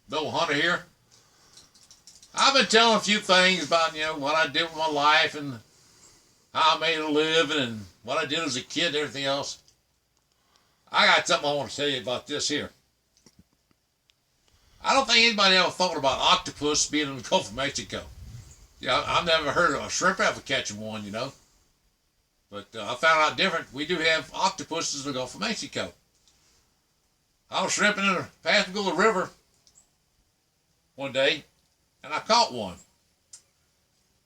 little hunter here. I've been telling a few things about, what I did with my life and how I made a living and what I did as a kid and everything else. I got something I want to tell you about this here. I don't think anybody ever thought about octopus being in the Gulf of Mexico. Yeah, I've never heard of a shrimp ever catching one, But I found out different. We do have octopuses in the Gulf of Mexico. I was shrimping in the Pascagoula River one day, and I caught one.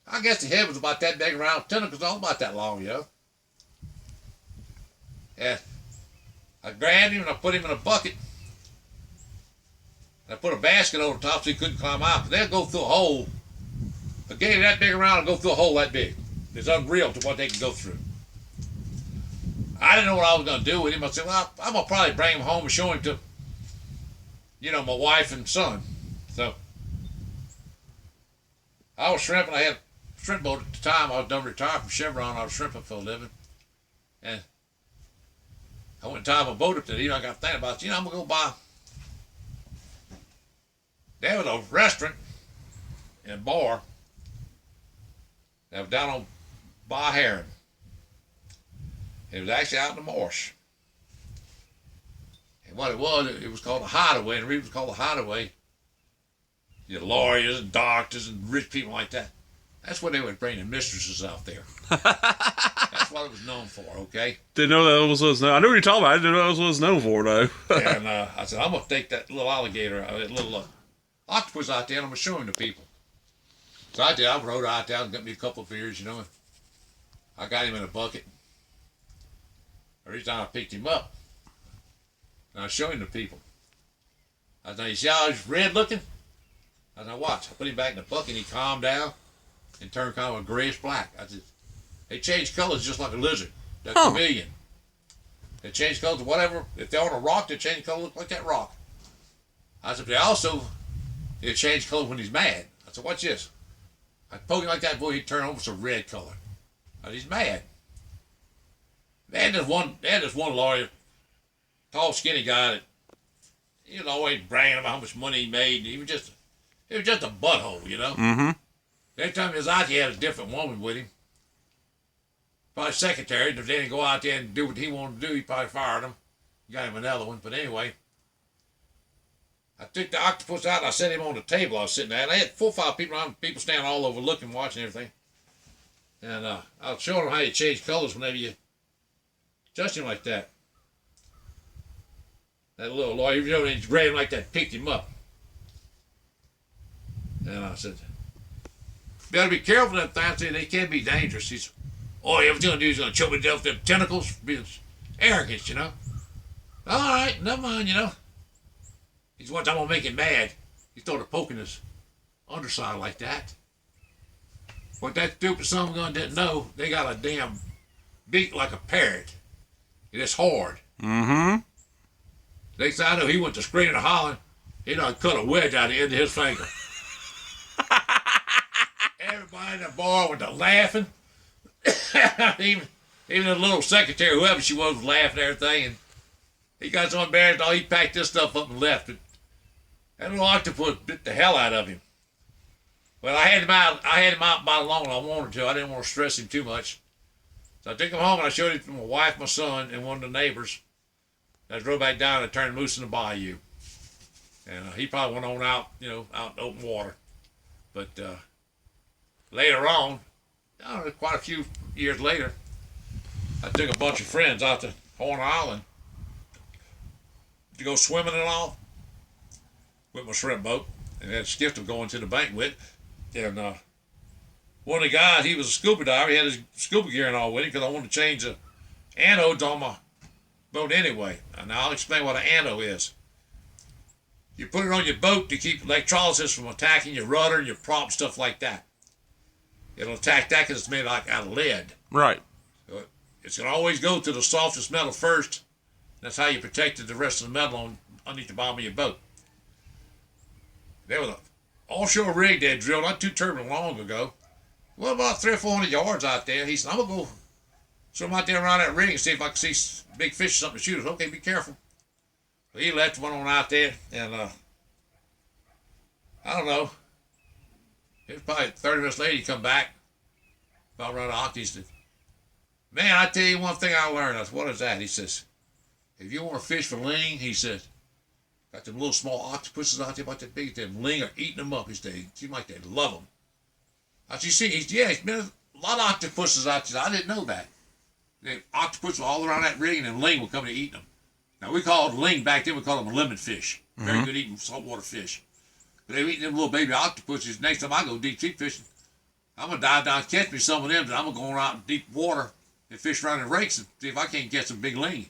I guess the head was about that big around, tentacles all about that long, And I grabbed him and I put him in a bucket. And I put a basket over the top so he couldn't climb out. But they'll go through a hole. A gator that big around will go through a hole that big. It's unreal to what they can go through. I didn't know what I was going to do with him. I said, well, I'm going to probably bring him home and show him to, my wife and son. So I was shrimping. I had a shrimp boat at the time. I was done retired from Chevron. I was shrimping for a living. And I went and tied my boat up there. I got thinking about, I'm going to go buy. There was a restaurant and bar that was down on Bar Heron. It was actually out in the marsh. And what it was called a hideaway. And the reason it was called a hideaway, lawyers and doctors and rich people like that, that's where they would bring the mistresses out there. That's what it was known for, okay? Didn't know that was what it was known. I know what you're talking about. I didn't know that was what it was known for, though. And I said, I'm going to take that little alligator, that little octopus out there, and I'm going to show him to people. So I did. I rode out there and got me a couple of beers, and I got him in a bucket. Every time I picked him up, and I showed him to people. I said, you see how he's red looking? I said, watch. I put him back in the bucket, and he calmed down and turned kind of a grayish black. I said, they change colors just like a lizard. That's a chameleon. They change colors to whatever. If they're on a rock, they change color look like that rock. I said, but he'll change color when he's mad. I said, watch this. I poke him like that, boy, he'd turn almost a red color. And he's mad. They had this one lawyer, tall, skinny guy that he was always bragging about how much money he made. He was just a butthole, Mm-hmm. Every time he was out, he had a different woman with him. Probably secretary. If they didn't go out there and do what he wanted to do, he probably fired him. Got him another one. But anyway, I took the octopus out and I set him on the table I was sitting at. And I had 4 or 5 people around, people standing all over looking, watching everything. And I was showing them how you change colors whenever you touch him like that. That little lawyer, he grabbed him like that, picked him up. And I said, you gotta be careful of them things, they can be dangerous. He said, all he ever gonna do is gonna choke me to death with them tentacles, being arrogance, All right, never mind, He's one time I'm gonna make him mad. He started poking his underside like that. What that stupid son of a gun didn't know, they got a damn beak like a parrot. It's hard. Mm-hmm. Next thing I know, he went to screaming and hollering. He done cut a wedge out of the end of his finger. Everybody in the bar went to laughing. even the little secretary, whoever she was laughing and everything. And he got so embarrassed, he packed this stuff up and left. But that little octopus bit the hell out of him. Well, I had him out about as long as I wanted to. I didn't want to stress him too much. So I took him home and I showed him to my wife, my son, and one of the neighbors. I drove back down and turned him loose in the bayou. And he probably went on out, out in open water. But later on, quite a few years later, I took a bunch of friends out to Horn Island to go swimming and all with my shrimp boat. And had skipped him going to the bank with. And one of the guys, he was a scuba diver. He had his scuba gear and all with him because I wanted to change the anodes on my boat anyway. And I'll explain what an anode is. You put it on your boat to keep electrolysis from attacking your rudder and your prop, stuff like that. It'll attack that because it's made out of lead. Right. So it's going to always go to the softest metal first. That's how you protected the rest of the metal underneath the bottom of your boat. There was an offshore rig they had drilled not too terribly long ago. Well, about 300 or 400 yards out there. He said, I'm going to go swim out there around that rig and see if I can see big fish or something to shoot us. Okay, be careful. So he left, went on out there, and I don't know. It was probably 30 minutes later. He come back. About around the octaves. Man, I tell you one thing I learned. I said, what is that? He says, if you want to fish for ling, he says, got them little small octopuses out there about that big. Them ling are eating them up. He said, it seems like they love them. I said, you see, he's been a lot of octopuses out there. I didn't know that. The octopus were all around that rig, and then ling were coming to eat them. Now, we called ling back then, we called them a lemon fish. Very good eating saltwater fish. But they were eating them little baby octopuses. Next time I go deep sea fishing, I'm going to dive down and catch me some of them, and I'm going to go out in deep water and fish around in rakes and see if I can't get some big ling.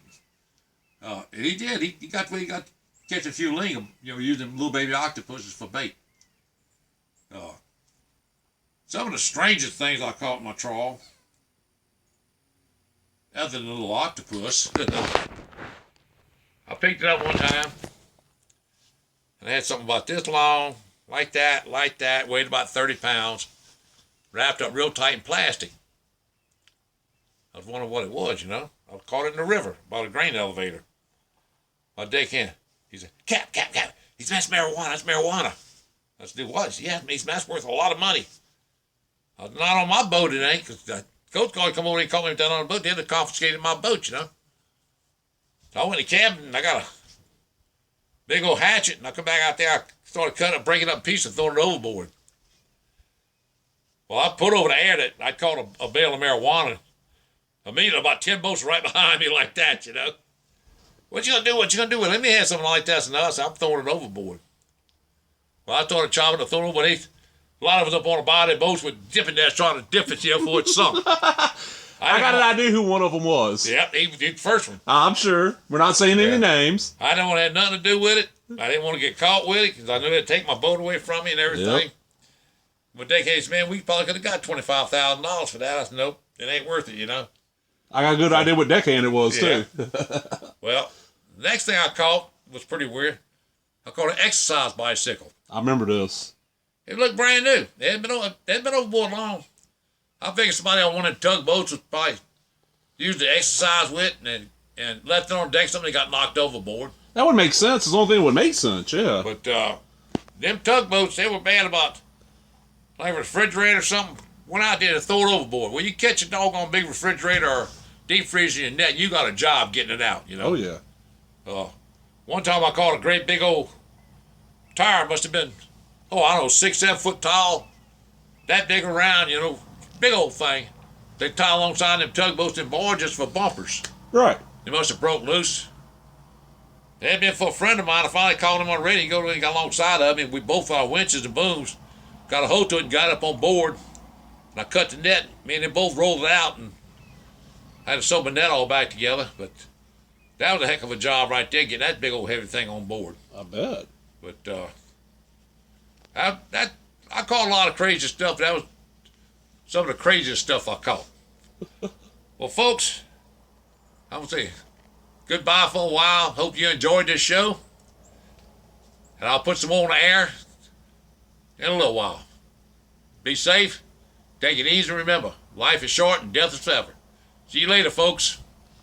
And he did. He got where he got to catch a few ling, using little baby octopuses for bait. Some of the strangest things I caught in my trawl, other than the little octopus, I picked it up one time, and it had something about this long, like that, weighed about 30 pounds, wrapped up real tight in plastic. I was wondering what it was, I caught it in the river, by the grain elevator. My deckhand, he said, Cap, he smells marijuana, that's marijuana. I said, what? Yeah, that's worth a lot of money. I said, not on my boat it ain't, because the Coast Guard come over and caught me down on the boat. They had confiscated my boat, So I went to the cabin, and I got a big old hatchet, and I come back out there, I started cutting it, breaking up a piece and throwing it overboard. Well, I put over the air that I caught a bale of marijuana. Immediately, about 10 boats right behind me like that, What you gonna do? What you gonna do? Let me have something like that. And I said, I'm throwing it overboard. Well, I started chopping to throw it over. A lot of us up on the bottom of the boats were dipping there, trying to dip it, before it sunk. I got an idea who one of them was. Yep, he was the first one. I'm sure. We're not saying any names. I didn't want to have nothing to do with it. I didn't want to get caught with it because I knew it'd take my boat away from me and everything. Yep. But they case, man, we probably could have got $25,000 for that. I said, nope, it ain't worth it, I got a good idea what deckhand it was, too. Well, the next thing I caught was pretty weird. I caught an exercise bicycle. I remember this. It looked brand new. It hadn't been overboard long. I figured somebody on one of the tugboats was probably used the exercise with and left it on deck. Somebody got knocked overboard. That would make sense. It's the only thing that would make sense, yeah. But them tugboats, they were bad about like a refrigerator or something. Went out there to throw it overboard. Well, you catch a doggone big refrigerator or deep freezer in your net, you got a job getting it out, Oh, yeah. One time I caught a great big old tire. Must have been, I don't know, 6-7 foot tall. That big around, big old thing. They tie alongside them tugboats and barges for bumpers. Right. They must have broke loose. It had been for a friend of mine. I finally called him on the radio. He got alongside of me. We both had our winches and booms. Got a hold to it and got up on board. And I cut the net. Me and them both rolled it out and I had to sew my net all back together. But that was a heck of a job right there, getting that big old heavy thing on board. I bet. But I caught a lot of crazy stuff. That was some of the craziest stuff I caught. Well, folks, I'm going to say goodbye for a while. Hope you enjoyed this show. And I'll put some more on the air in a little while. Be safe. Take it easy. Remember, life is short and death is forever. See you later, folks.